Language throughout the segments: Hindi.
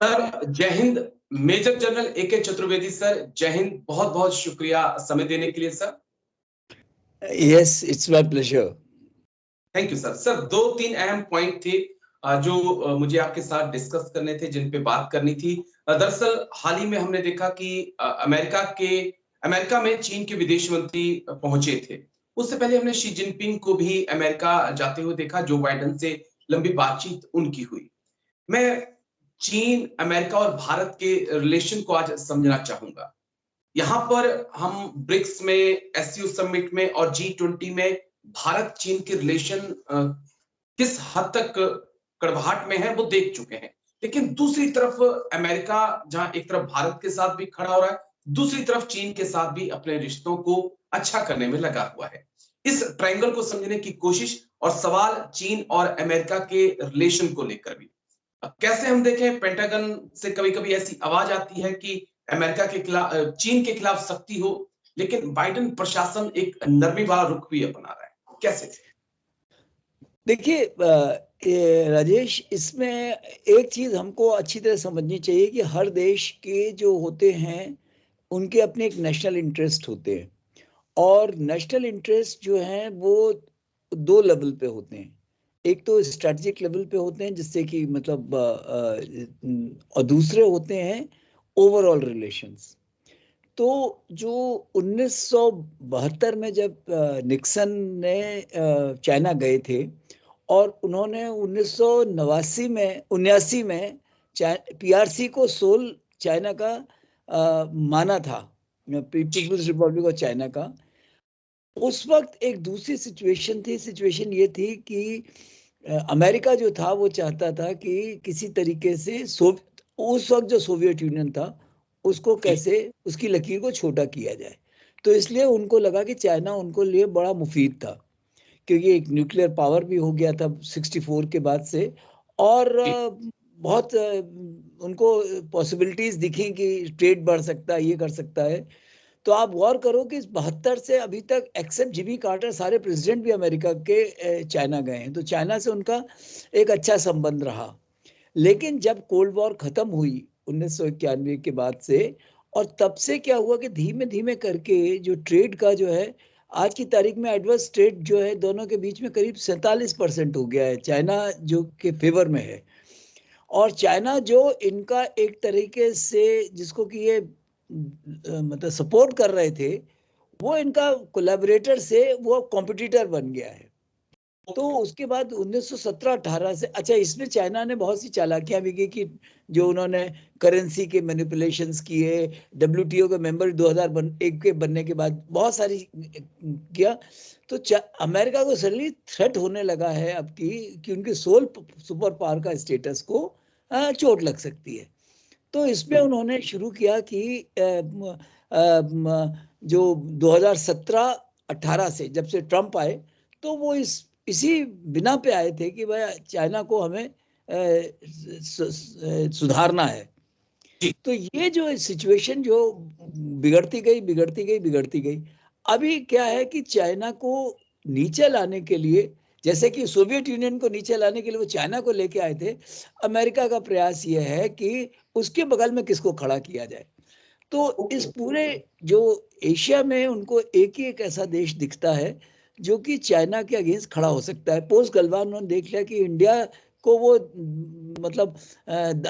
सर जय हिंद। Major general A K. Chaturvedi sir, जय हिंद। बहुत बहुत शुक्रिया समय देने के लिए sir. Yes, it's my pleasure. Thank you sir. Sir 2-3 अहम पॉइंट थे जो मुझे आपके साथ डिस्कस करने थे, जिन पे बात करनी थी। दरअसल हाल ही में हमने देखा कि अमेरिका में चीन के विदेश मंत्री पहुंचे थे। उससे पहले हमने शी जिनपिंग को भी अमेरिका जाते हुए देखा। जो बाइडेन से लंबी बातचीत उनकी हुई। मैं चीन, अमेरिका और भारत के रिलेशन को आज समझना चाहूंगा। यहाँ पर हम ब्रिक्स में, एससीओ समिट में और G20 में भारत चीन के रिलेशन किस हद तक कड़वाहट में है वो देख चुके हैं। लेकिन दूसरी तरफ अमेरिका जहां एक तरफ भारत के साथ भी खड़ा हो रहा है, दूसरी तरफ चीन के साथ भी अपने रिश्तों को अच्छा करने में लगा हुआ है। इस ट्रायंगल को समझने की कोशिश और सवाल चीन और अमेरिका के रिलेशन को लेकर भी। कैसे हम देखें, पेंटागन से कभी-कभी ऐसी आवाज आती है कि अमेरिका के खिलाफ, चीन के खिलाफ सख्ती हो, लेकिन बाइडेन प्रशासन एक नरमी वाला रुख भी अपना रहा है। कैसे? देखिए राजेश, इसमें एक चीज हमको अच्छी तरह समझनी चाहिए कि हर देश के जो होते हैं उनके अपने एक नेशनल इंटरेस्ट होते हैं, और नेशनल इंटरेस्ट जो हैं वो दो लेवल पे होते हैं। एक तो स्ट्रेटेजिक लेवल पे होते हैं, जिससे कि मतलब और दूसरे होते हैं ओवरऑल रिलेशंस। तो जो 1972 में जब निक्सन ने चाइना गए थे और उन्होंने 1989 में पीआरसी को सोल चाइना का माना था, पीपुल्स रिपब्लिक ऑफ चाइना का। उस वक्त एक दूसरी सिचुएशन थी। सिचुएशन ये थी कि अमेरिका जो था वो चाहता था कि किसी तरीके से उस वक्त जो सोवियत यूनियन था उसको कैसे उसकी लकीर को छोटा किया जाए। तो इसलिए उनको लगा कि चाइना उनको लिए बड़ा मुफीद था, क्योंकि एक न्यूक्लियर पावर भी हो गया था 64 के बाद से, और बहुत उनको पॉसिबिलिटीज दिखी कि ट्रेड बढ़ सकता है, ये कर सकता है। तो आप गौर करो कि 72 से अभी तक एक्सेप्ट जिमी कार्टर सारे प्रेसिडेंट भी अमेरिका के चाइना गए हैं, तो चाइना से उनका एक अच्छा संबंध रहा। लेकिन जब कोल्ड वॉर खत्म हुई 1991 के बाद से, और तब से क्या हुआ कि धीमे धीमे करके जो ट्रेड का जो है, आज की तारीख में एडवर्स ट्रेड जो है दोनों के बीच में करीब 47% हो गया है, चाइना जो के फेवर में है। और चाइना जो इनका एक तरीके से जिसको कि ये मतलब सपोर्ट कर रहे थे, वो इनका कोलैबोरेटर से वो कॉम्पिटिटर बन गया है। तो उसके बाद 1917-18 से, अच्छा, इसमें चाइना ने बहुत सी चालाकियां भी की कि जो उन्होंने करेंसी के मैनिपुलेशंस किए, WTO के मेंबर 2001 के बनने के बाद बहुत सारी किया। तो अमेरिका को सडनली थ्रेट होने लगा है अब कि उनके सोल सुपर पावर का स्टेटस को चोट लग सकती है। तो इसमें उन्होंने शुरू किया कि जो 2017-18 से जब से ट्रम्प आए, तो वो इसी बिना पे आए थे कि भाई चाइना को हमें सुधारना है। तो ये जो सिचुएशन जो बिगड़ती गई, अभी क्या है कि चाइना को नीचे लाने के लिए, जैसे कि सोवियत यूनियन को नीचे लाने के लिए वो चाइना को लेके आए थे, अमेरिका का प्रयास ये है कि उसके बगल में किसको खड़ा किया जाए। तो इस पूरे जो एशिया में उनको एक ही एक ऐसा देश दिखता है जो कि चाइना के अगेंस्ट खड़ा हो सकता है। पोस्ट गलवान उन्होंने देख लिया कि इंडिया को वो मतलब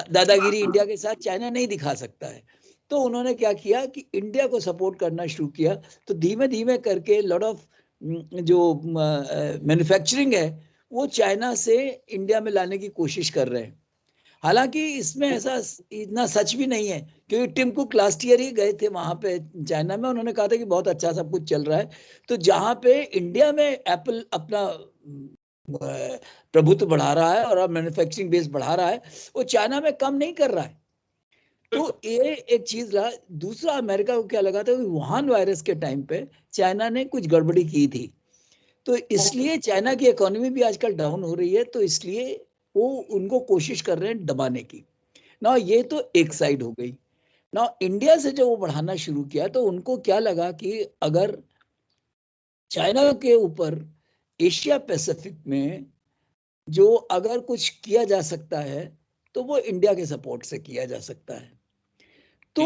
दादागिरी इंडिया के साथ चाइना नहीं दिखा सकता है। तो उन्होंने क्या किया कि इंडिया को सपोर्ट करना शुरू किया। तो धीमे धीमे करके लॉट ऑफ जो मैन्युफैक्चरिंग है वो चाइना से इंडिया में लाने की कोशिश कर रहे हैं। हालांकि इसमें ऐसा इतना सच भी नहीं है, क्योंकि टिम कुक लास्ट ईयर ही गए थे वहां पे चाइना में, उन्होंने कहा था कि बहुत अच्छा सब कुछ चल रहा है। तो जहां पे इंडिया में एप्पल अपना प्रभुत्व बढ़ा रहा है और मैन्युफैक्चरिंग बेस बढ़ा रहा है, वो चाइना में कम नहीं कर रहा है। तो ये एक चीज रहा। दूसरा, अमेरिका को क्या लगा था कि वुहान वायरस के टाइम पे चाइना ने कुछ गड़बड़ी की थी, तो इसलिए चाइना की इकोनॉमी भी आजकल डाउन हो रही है, तो इसलिए वो उनको कोशिश कर रहे हैं दबाने की ना। ये तो एक साइड हो गई ना। इंडिया से जब वो बढ़ाना शुरू किया तो उनको क्या लगा कि अगर चाइना के ऊपर एशिया पैसिफिक में जो अगर कुछ किया जा सकता है तो वो इंडिया के सपोर्ट से किया जा सकता है। तो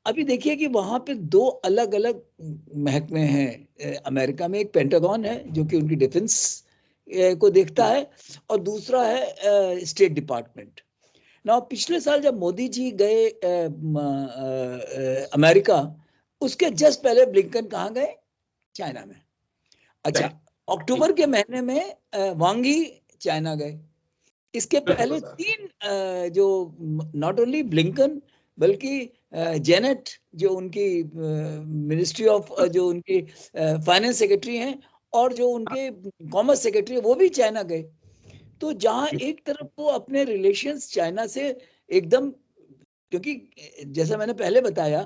अभी देखिए कि वहां पे दो अलग अलग महकमे हैं अमेरिका में। एक पेंटागन है जो कि उनकी डिफेंस को देखता है, और दूसरा है स्टेट डिपार्टमेंट। ना पिछले साल जब मोदी जी गए अमेरिका, उसके जस्ट पहले ब्लिंकन कहाँ गए? चाइना में। अच्छा, अक्टूबर के महीने में वांग ही चाइना गए। इसके पहले तीन जो नॉट ओनली ब्लिंकन बल्कि जेनेट जो उनकी मिनिस्ट्री ऑफ जो उनकी फाइनेंस सेक्रेटरी हैं और जो उनके कॉमर्स सेक्रेटरी है वो भी चाइना गए। तो जहां एक तरफ वो अपने रिलेशंस चाइना से एकदम, क्योंकि जैसा मैंने पहले बताया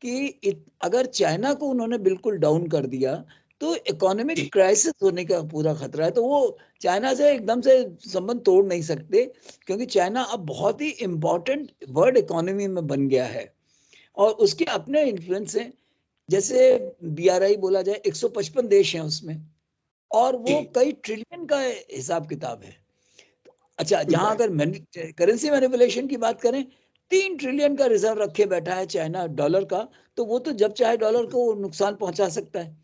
कि अगर चाइना को उन्होंने बिल्कुल डाउन कर दिया तो इकोनॉमिक क्राइसिस होने का पूरा खतरा है। तो वो चाइना से एकदम से संबंध तोड़ नहीं सकते, क्योंकि चाइना अब बहुत ही इंपॉर्टेंट वर्ल्ड इकोनॉमी में बन गया है और उसके अपने इन्फ्लुएंस हैं। जैसे BRI बोला जाए, 155 देश हैं उसमें, और वो कई ट्रिलियन का हिसाब किताब है। अच्छा, जहां अगर करेंसी मैनिपुलेशन की बात करें, 3 ट्रिलियन का रिजर्व रखे बैठा है चाइना डॉलर का, तो वो तो जब चाहे डॉलर को नुकसान पहुंचा सकता है।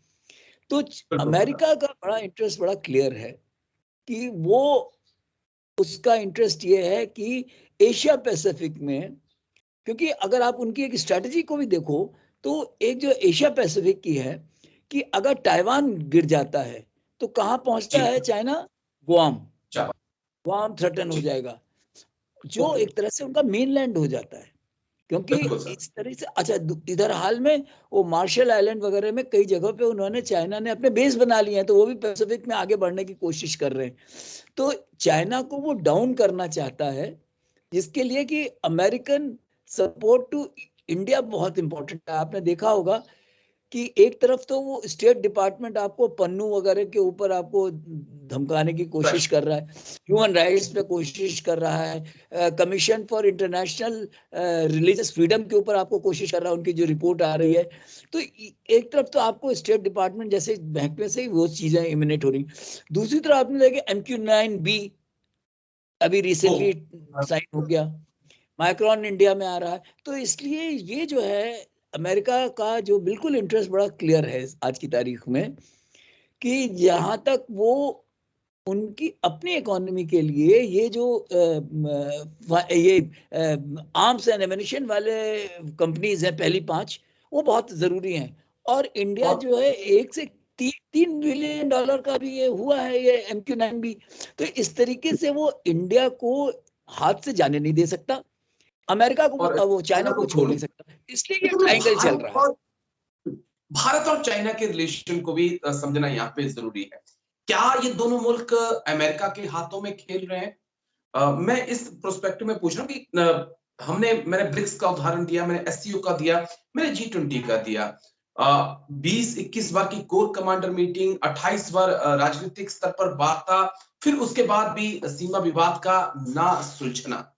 तो अमेरिका का बड़ा इंटरेस्ट बड़ा क्लियर है कि वो, उसका इंटरेस्ट ये है कि एशिया पैसिफिक में, क्योंकि अगर आप उनकी एक स्ट्रेटजी को भी देखो तो एक जो एशिया पैसिफिक की है कि अगर ताइवान गिर जाता है तो कहाँ पहुंचता है चाइना? गुआम थ्रेटन हो जाएगा, जो एक तरह से उनका मेनलैंड हो जाता है। क्योंकि इस तरह से, अच्छा इधर हाल में वो मार्शल आइलैंड वगैरह में कई जगहों पे उन्होंने, चाइना ने अपने बेस बना लिए हैं, तो वो भी पैसिफिक में आगे बढ़ने की कोशिश कर रहे हैं। तो चाइना को वो डाउन करना चाहता है, जिसके लिए कि अमेरिकन सपोर्ट टू इंडिया बहुत इंपॉर्टेंट है। आपने देखा होगा कि एक तरफ तो वो स्टेट डिपार्टमेंट आपको पन्नू वगैरह के ऊपर आपको धमकाने की कोशिश कर रहा है, ह्यूमन राइट्स पे कोशिश कर रहा है, commission for international religious freedom के ऊपर आपको कोशिश कर रहा है, उनकी जो रिपोर्ट आ रही है। तो एक तरफ तो आपको स्टेट डिपार्टमेंट जैसे महकमे से ही वो चीजें इमिनेट हो रही, दूसरी तरफ आपने देखे MQ-9B अभी रिसेंटली साइन हो गया, माइक्रॉन इंडिया में आ रहा है। तो इसलिए ये जो है अमेरिका का जो बिल्कुल इंटरेस्ट बड़ा क्लियर है आज की तारीख में, कि जहां तक वो उनकी अपनी इकोनॉमी के लिए ये जो ये आर्म्स एंड एमिनिशन वाले कंपनीज हैं पहली 5, वो बहुत जरूरी हैं। और इंडिया जो है 1 से 3 बिलियन डॉलर का भी ये हुआ है, ये MQ-9B। तो इस तरीके से वो इंडिया को हाथ से जाने नहीं दे सकता, अमेरिका को वो चाइना को छोड़ नहीं सकता, इसलिए ये ट्रायंगल चल रहा है। भारत और चाइना के रिलेशन को भी समझना यहाँ पे जरूरी है। क्या ये दोनों मुल्क अमेरिका के हाथों में खेल रहे हैं? मैं इस प्रोस्पेक्टिव में पूछ रहा हूँ कि मैंने ब्रिक्स का उदाहरण दिया, मैंने SCO का दिया, मैंने G20 का दिया, 20-21 बार की कोर कमांडर मीटिंग, 28 बार राजनीतिक स्तर पर वार्ता, फिर उसके बाद भी सीमा विवाद का ना सुलझना।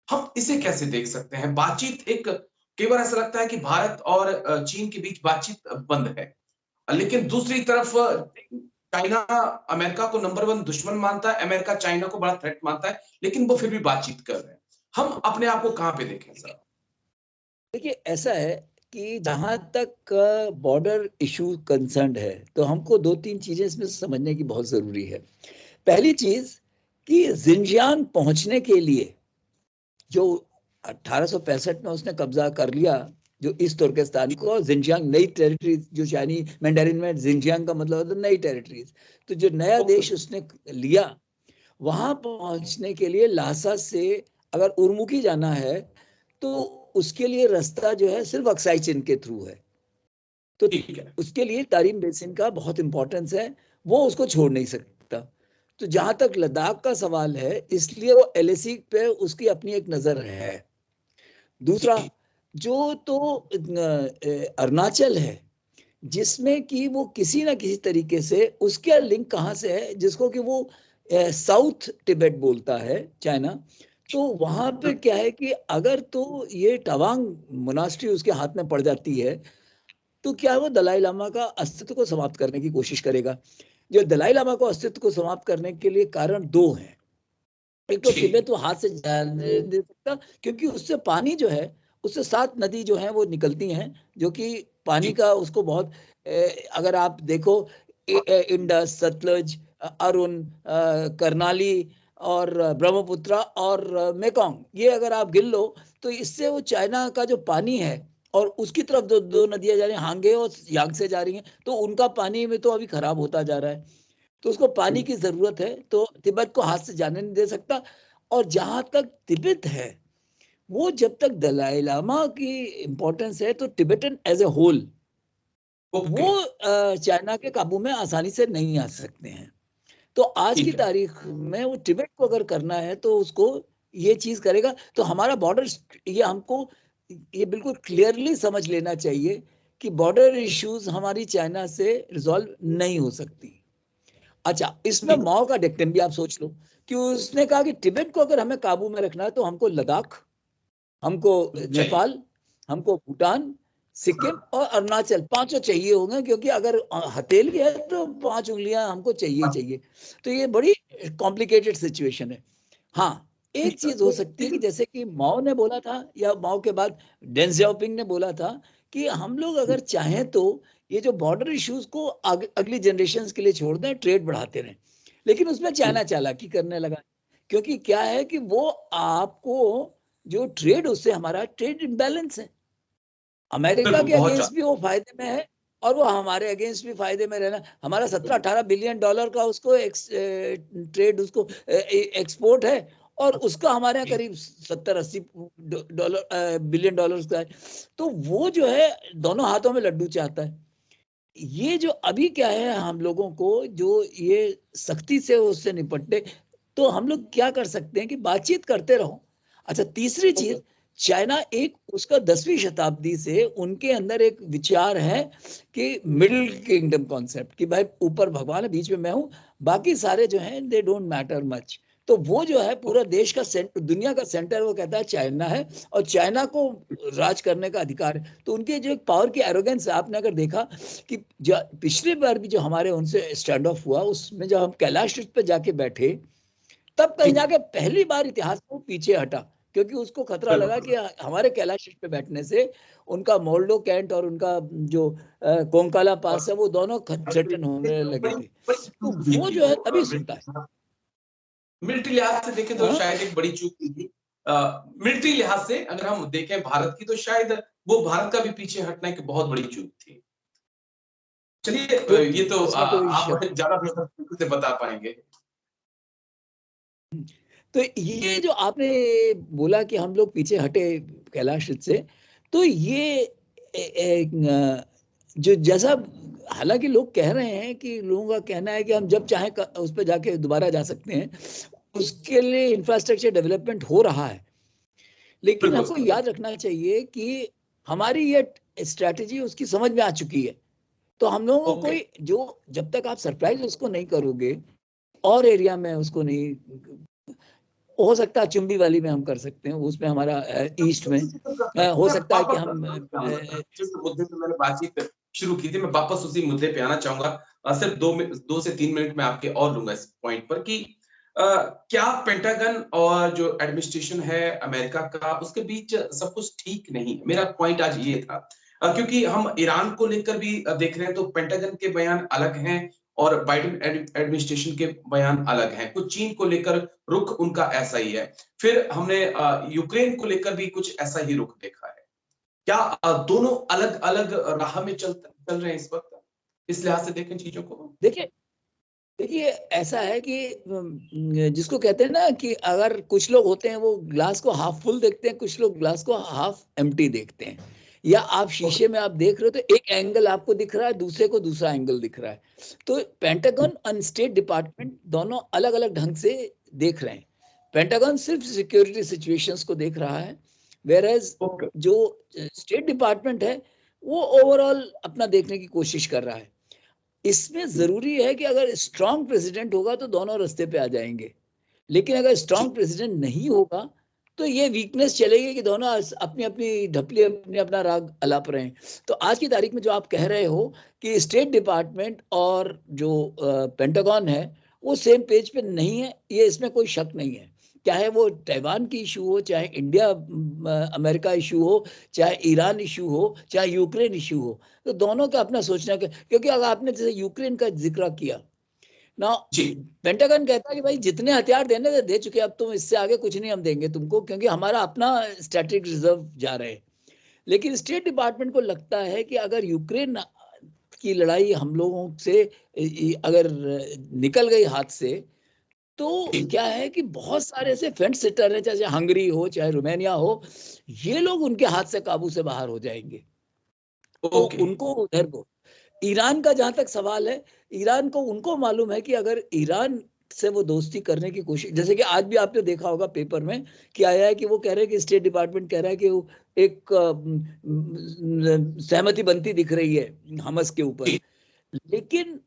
हम इसे कैसे देख सकते हैं? बातचीत कई बार ऐसा लगता है कि भारत और चीन के बीच बातचीत बंद है, लेकिन दूसरी तरफ चाइना अमेरिका को नंबर 1 दुश्मन मानता है, अमेरिका चाइना को बड़ा थ्रेट मानता है, लेकिन वो फिर भी बातचीत कर रहे हैं। हम अपने आप को कहां पे देखें सर? देखिए, ऐसा है कि जहां तक बॉर्डर इशू कंसर्न है, तो हमको 2-3 चीजें इसमें समझने की बहुत जरूरी है। पहली चीज कि जिनजियांग पहुंचने के लिए जो 1865 में उसने कब्जा कर लिया, जो ईस्ट तुर्किस्तान को, जिनजियांग नई टेरिटरी, जो चाइनीज मैंडेरिन में जिनजियांग का मतलब होता है नई टेरिटरीज, तो जो नया देश उसने लिया, वहां पहुंचने के लिए लासा से अगर उर्मुखी जाना है तो उसके लिए रास्ता जो है सिर्फ अक्साई चीन के थ्रू है। तो उसके लिए तारिम बेसिन का बहुत इंपॉर्टेंस है, वो उसको छोड़ नहीं सकता। तो जहां तक लद्दाख का सवाल है, इसलिए वो LAC पे उसकी अपनी एक नजर है। दूसरा, जो तो अरुणाचल है, जिसमें कि वो किसी ना किसी तरीके से उसका लिंक कहाँ से है, जिसको कि वो साउथ तिब्बत बोलता है चाइना। तो वहां पे क्या है कि अगर तो ये तवांग मोनास्ट्री उसके हाथ में पड़ जाती है, तो क्या वो दलाई लामा का अस्तित्व को समाप्त करने की कोशिश करेगा। जो दलाई लामा को अस्तित्व को समाप्त करने के लिए कारण 2 हैं। एक तो तिब्बत वो हाथ से जाने नहीं दे सकता, क्योंकि उससे पानी जो है, उससे 7 नदी जो है वो निकलती हैं, जो कि पानी का उसको बहुत अगर आप देखो इंडस, सतलज, अरुण, करनाली और ब्रह्मपुत्र और मेकोंग, ये अगर आप गिन लो तो इससे वो चाइना का जो पानी है, और उसकी तरफ दो नदियां जा रही हैं, हांगे और यांगसे जा रही हैं, तो उनका पानी में तो अभी खराब होता जा रहा है, तो उसको पानी की जरूरत है, तो तिब्बत को हाथ से जाने नहीं दे सकता। और जहां तक तिब्बत है, वो जब तक दलाई लामा की इंपॉर्टेंस है, तो तिब्बतन एज ए होल वो चाइना के काबू में आसानी से नहीं आ सकते हैं। तो आज की तारीख में वो तिब्बत को अगर करना है तो उसको ये चीज करेगा, तो हमारा बॉर्डर, ये हमको ये बिल्कुल क्लियरली समझ लेना चाहिए कि बॉर्डर इश्यूज हमारी चाइना से रिजॉल्व नहीं हो सकती। अच्छा, इसमें माओ का डिक्टेम भी आप सोच लो कि उसने कहा कि तिब्बत को अगर हमें काबू में रखना है तो हमको लद्दाख, हमको नेपाल, हमको भूटान, सिक्किम और अरुणाचल, 5 चाहिए होंगे, क्योंकि अगर हथेली है तो 5 उंगलियां हमको चाहिए। तो ये बड़ी कॉम्प्लिकेटेड सिचुएशन है। हाँ, एक चीज हो सकती है कि जैसे कि माओ ने बोला था, या माओ के बाद डेंग जियाओपिंग ने बोला था कि हम लोग अगर चाहें तो ये जो बॉर्डर इश्यूज को अगली जनरेशन के लिए छोड़ दें, ट्रेड बढ़ाते रहें। लेकिन उसमें चाइना चालाकी करने लगा, क्योंकि क्या है कि वो आपको जो ट्रेड, उससे हमारा ट्रेड इम्बैलेंस है, अमेरिका के अगेंस्ट भी वो फायदे में है और वो हमारे अगेंस्ट भी फायदे में रहना। हमारा 17-18 बिलियन डॉलर का उसको ट्रेड, उसको एक्सपोर्ट है, और उसका हमारे यहाँ करीब 70-80 बिलियन डॉलर का है। तो वो जो है दोनों हाथों में लड्डू चाहता है। ये जो अभी क्या है, हम लोगों को जो ये सख्ती से उससे निपटने, तो हम लोग क्या कर सकते हैं कि बातचीत करते रहो। अच्छा, तीसरी चीज, चाइना एक उसका 10वीं शताब्दी से उनके अंदर एक विचार है कि मिडिल किंगडम कॉन्सेप्ट, कि भाई ऊपर भगवान है, बीच में मैं हूं, बाकी सारे जो हैं दे डोंट मैटर मच। तो वो जो है पूरा देश का सेंटर, दुनिया का सेंटर, वो कहता है चाइना है, और चाइना को राज करने का अधिकार है। तो उनके जो एक पावर की एरोगेंस है, आपने अगर देखा कि पिछली बार भी जो हमारे उनसे स्टैंड ऑफ हुआ, उसमें जब हम कैलाश पे जाके बैठे, तब कहीं जाके पहली बार इतिहास में पीछे हटा, क्योंकि उसको खतरा लगा कि हमारे कैलाश पे बैठने से उनका मोल्डो कैंट और उनका जो कोंकाला पास है, वो दोनों थ्रेटन होने लगे थे। तो वो जो है तभी सुनता है। मिलिट्री लिहाज से देखें तो शायद एक बड़ी चूक थी। मिलिट्री लिहाज से अगर हम देखें भारत की, तो शायद वो भारत का भी पीछे हटना एक बहुत बड़ी चूक थी। चलिए, ये तो आप ज्यादा से बता पाएंगे। तो ये जो आपने बोला कि हम लोग पीछे हटे कैलाश से, तो ये जो जैसा, हालांकि लोग कह रहे हैं कि लोगों का कहना है कि हम जब चाहे उस पर जाके दोबारा जा सकते हैं, उसके लिए इंफ्रास्ट्रक्चर डेवलपमेंट हो रहा है। लेकिन हमको याद रखना चाहिए कि हमारी ये स्ट्रैटेजी उसकी समझ में आ चुकी है। तो हम लोगों को कोई, जो जब तक आप सरप्राइज उसको नहीं करोगे, और एरिया में उसको नहीं, हो सकता है चुंबी वाली में हम कर सकते हैं, उसमें हमारा ईस्ट में हो सकता है कि हम जिस मुद्दे पे मैंने बातचीत शुरू की थी, मैं वापस उसी मुद्दे पे आना चाहूंगा। सिर्फ 2 से 3 मिनट में आपके और लूंगा इस पॉइंट पर कि क्या पेंटागन और जो एडमिनिस्ट्रेशन है अमेरिका का, उसके बीच सब कुछ ठीक नहीं है। मेरा पॉइंट आज ये था, क्योंकि हम ईरान को लेकर भी देख रहे हैं, तो पेंटागन के बयान अलग हैं और बाइडेन एडमिनिस्ट्रेशन के बयान अलग हैं। कुछ चीन को लेकर रुख उनका ऐसा ही है, फिर हमने यूक्रेन को लेकर भी कुछ ऐसा ही रुख देखा है। क्या दोनों अलग अलग राह में चल रहे हैं इस वक्त, इस लिहाज से देखें चीजों को? देखिए ऐसा है कि जिसको कहते हैं ना कि अगर कुछ लोग होते हैं वो ग्लास को हाफ फुल देखते हैं, कुछ लोग ग्लास को हाफ एम्प्टी देखते हैं। या आप शीशे में आप देख रहे हो तो एक एंगल आपको दिख रहा है, दूसरे को दूसरा एंगल दिख रहा है। तो पेंटागन और स्टेट डिपार्टमेंट दोनों अलग अलग ढंग से देख रहे हैं। पेंटागन सिर्फ सिक्योरिटी सिचुएशंस को देख रहा है, वेयर एज जो स्टेट डिपार्टमेंट है वो ओवरऑल अपना देखने की कोशिश कर रहा है। इसमें जरूरी है कि अगर स्ट्रांग प्रेसिडेंट होगा तो दोनों रास्ते पे आ जाएंगे, लेकिन अगर स्ट्रांग प्रेसिडेंट नहीं होगा तो ये वीकनेस चलेगी कि दोनों अपनी अपनी ढपली, अपने अपना राग अलाप रहे हैं। तो आज की तारीख में जो आप कह रहे हो कि स्टेट डिपार्टमेंट और जो पेंटागन है वो सेम पेज पे नहीं है, ये इसमें कोई शक नहीं है। चाहे वो ताइवान की इशू हो, चाहे इंडिया अमेरिका इशू हो, चाहे ईरान इशू हो, चाहे यूक्रेन इशू हो, तो दोनों का अपना सोचना, क्योंकि अगर आपने जैसे यूक्रेन का जिक्र किया ना, पेंटागन कहता है कि भाई जितने हथियार देने थे दे चुके, अब तुम इससे आगे कुछ नहीं हम देंगे तुमको, क्योंकि हमारा अपना स्ट्रेटेजिक रिजर्व जा रहे हैं। लेकिन स्टेट डिपार्टमेंट को लगता है कि अगर यूक्रेन की लड़ाई हम लोगों से अगर निकल गई हाथ से, तो क्या है कि बहुत सारे ऐसे फेंस सिटर हैं, चाहे हंगरी हो चाहे रोमानिया हो, ये लोग उनके हाथ से काबू से बाहर हो जाएंगे। तो उनको उधर को, ईरान का जहां तक सवाल है, ईरान को, उनको मालूम है कि अगर ईरान से वो दोस्ती करने की कोशिश, जैसे कि आज भी आपने देखा होगा पेपर में कि आया है कि वो कह रहे हैं कि स्टेट डिपार्टमेंट कह रहा है कि वो एक सहमति बनती दिख रही है हमस के ऊपर। लेकिन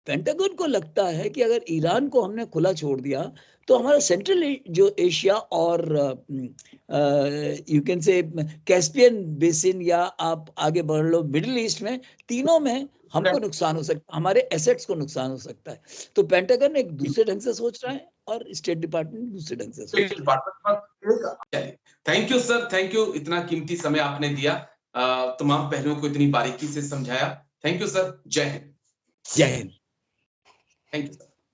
पेंटागन को लगता है कि अगर ईरान को हमने खुला छोड़ दिया तो हमारा सेंट्रल जो एशिया और you can say Caspian basin, या आप आगे बढ़ लो मिडिल ईस्ट में, तीनों में हमको नुकसान हो सकता है, हमारे एसेट्स को नुकसान हो सकता है। तो पेंटागन एक दूसरे ढंग से सोच रहा है और स्टेट डिपार्टमेंट दूसरे ढंग से सोच रहा है। Thank you sir, thank you, इतना कीमती समय आपने दिया, तमाम पहलुओं को इतनी बारीकी से समझाया। थैंक यू सर, जय हिंद। जय हिंद। Thank you sir.